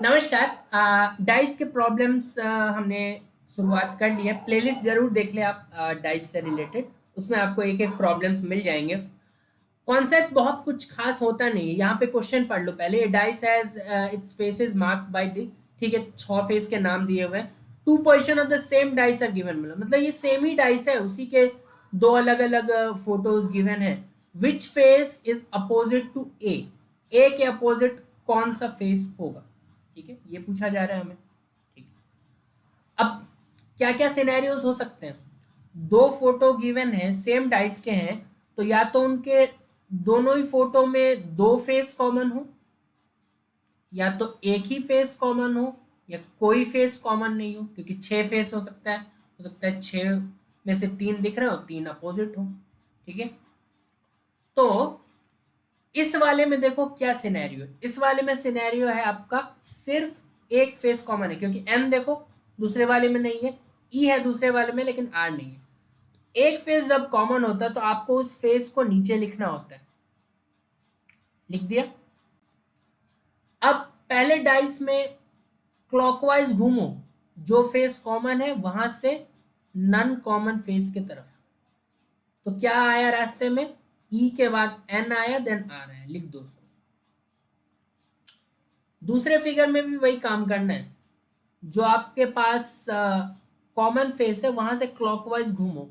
नमस्कार। डाइस के प्रॉब्लम्स हमने शुरुआत कर ली है। प्लेलिस्ट जरूर देख ले आप डाइस से रिलेटेड। उसमें आपको एक एक प्रॉब्लम्स मिल जाएंगे। कॉन्सेप्ट बहुत कुछ खास होता नहीं है। यहाँ पे क्वेश्चन पढ़ लो पहले। Dice has its face is marked by D. ठीक है, 6 फेस के नाम दिए हुए हैं। Two position of the same dice are given, मतलब ये सेम ही डाइस है, उसी के दो अलग अलग फोटोज गिवन है। Which face is opposite to ए के अपोजिट कौन सा फेस होगा? ठीक है, ये पूछा जा रहा है हमें। ठीक है, अब क्या क्या सिनेरियोज हो सकते हैं? दो फोटो गिवन है, सेम डाइस के हैं, तो या तो उनके दोनों ही फोटो में दो फेस कॉमन हो, या तो एक ही फेस कॉमन हो, या कोई फेस कॉमन नहीं हो, क्योंकि 6 फेस हो सकता है 6 में से 3 दिख रहे हो, 3 अपोजिट हो। ठीक है, तो इस वाले में देखो क्या सिनेरियो है। इस वाले में सिनेरियो है आपका सिर्फ एक फेस कॉमन है, क्योंकि एम देखो दूसरे वाले में नहीं है, ई है दूसरे वाले में लेकिन आर नहीं है। एक फेस जब कॉमन होता है तो आपको उस फेस को नीचे लिखना होता है। लिख दिया। अब पहले डाइस में क्लॉकवाइज घूमो, जो फेस कॉमन है वहां से नन कॉमन फेस की तरफ। तो क्या आया रास्ते में? ई के बाद एन आया, देन आर आया। लिख दो उसको। दूसरे फिगर में भी वही काम करना है। जो आपके पास कॉमन फेस है वहां से क्लॉकवाइज घूमो।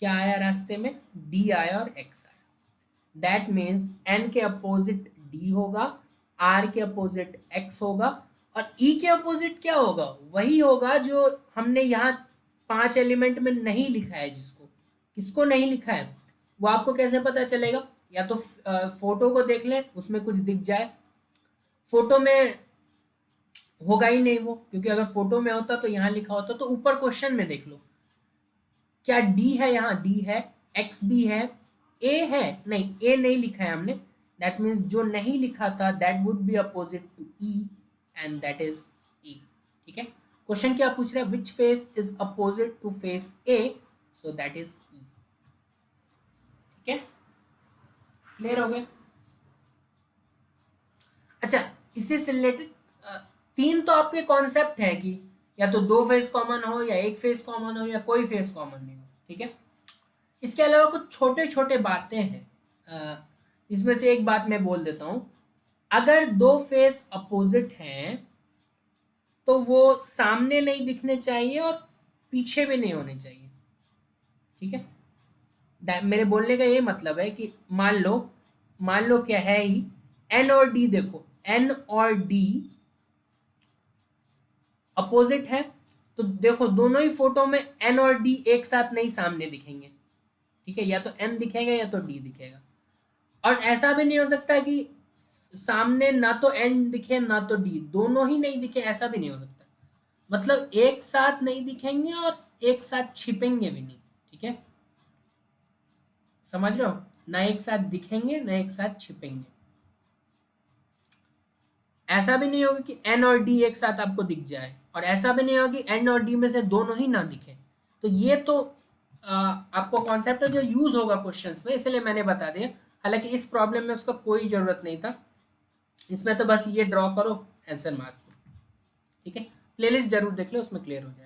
क्या आया रास्ते में? डी आया और एक्स आया। दैट मीन्स एन के अपोजिट डी होगा, आर के अपोजिट एक्स होगा, और ई के अपोजिट क्या होगा? वही होगा जो हमने यहाँ 5 एलिमेंट में नहीं लिखा है। जिसको किसको नहीं लिखा है वो आपको कैसे पता चलेगा? या तो फोटो को देख लें, उसमें कुछ दिख जाए। फोटो में होगा ही नहीं वो, क्योंकि अगर फोटो में होता तो यहाँ लिखा होता। तो ऊपर क्वेश्चन में देख लो, क्या डी है? यहाँ डी है, एक्स भी है, ए है नहीं, ए नहीं लिखा है हमने। दैट मीन्स जो नहीं लिखा था that would be opposite to E, and that is E. ठीक है, क्वेश्चन क्या पूछ रहा है? Which face is opposite to face A, so that is E. ठीक है, क्लियर हो गया? अच्छा, इसी से रिलेटेड 3 तो आपके कॉन्सेप्ट है कि या तो दो फेस कॉमन हो, या एक फेस कॉमन हो, या कोई फेस कॉमन नहीं हो। ठीक है, इसके अलावा कुछ छोटे छोटे बातें हैं। इसमें से एक बात मैं बोल देता हूं। अगर दो फेस अपोजिट हैं तो वो सामने नहीं दिखने चाहिए और पीछे भी नहीं होने चाहिए। ठीक है, मेरे बोलने का ये मतलब है कि मान लो क्या है ही, एन और डी। देखो एन और डी अपोजिट है, तो देखो दोनों ही फोटो में एन और डी एक साथ नहीं सामने दिखेंगे। ठीक है, या तो एन दिखेगा या तो डी दिखेगा। और ऐसा भी नहीं हो सकता कि सामने ना तो एन दिखे ना तो डी, दोनों ही नहीं दिखे, ऐसा भी नहीं हो सकता। मतलब एक साथ नहीं दिखेंगे और एक साथ छिपेंगे भी नहीं। ठीक है, समझ रहे हो? ना एक साथ दिखेंगे ना एक साथ छिपेंगे। ऐसा भी नहीं होगा कि एन और डी एक साथ आपको दिख जाए, और ऐसा भी नहीं होगा कि एन और डी में से दोनों ही ना दिखे। तो ये तो आपको कॉन्सेप्ट है जो यूज होगा क्वेश्चंस में, इसलिए मैंने बता दिया। हालांकि इस प्रॉब्लम में उसका कोई जरूरत नहीं था। इसमें तो बस ये ड्रॉ करो, आंसर मार्क करो। ठीक है, प्लेलिस्ट जरूर देख लो, उसमें क्लियर हो जाएगा।